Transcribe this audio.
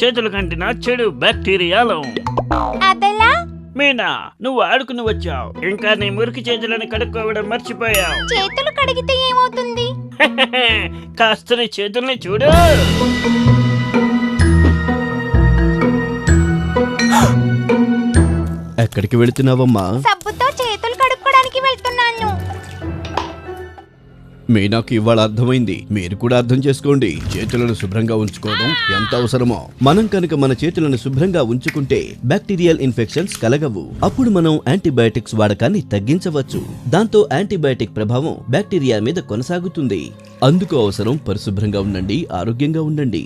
చేతులు కంటిన చెడు బ్యాక్టీరియాలు. అదెలా? మీనా, నువ్వు ఆడుకుని వచ్చావు, ఇంకా నీ మురికి చేతులను కడుక్కోవడం మర్చిపోయావు. చేతులు కడిగితే ఏమవుతుంది? కాస్త నీ చేతుల్ని చూడు. ఎక్కడికి వెళుతున్నావమ్మా? సబ్బుతో చేతులు కడుక్కోవడానికి వెళ్తున్నాను. మీనాకు ఇవాళ అర్థమైంది. మీరు కూడా అర్థం చేసుకోండి. చేతులను శుభ్రంగా ఉంచుకోవడం ఎంత అవసరమో. మనం కనుక మన చేతులను శుభ్రంగా ఉంచుకుంటే బ్యాక్టీరియల్ ఇన్ఫెక్షన్స్ కలగవు. అప్పుడు మనం యాంటీబయాటిక్స్ వాడకాన్ని తగ్గించవచ్చు. దాంతో యాంటీబయాటిక్ ప్రభావం బ్యాక్టీరియా మీద కొనసాగుతుంది. అందుకు అవసరం పరిశుభ్రంగా ఉండండి, ఆరోగ్యంగా ఉండండి.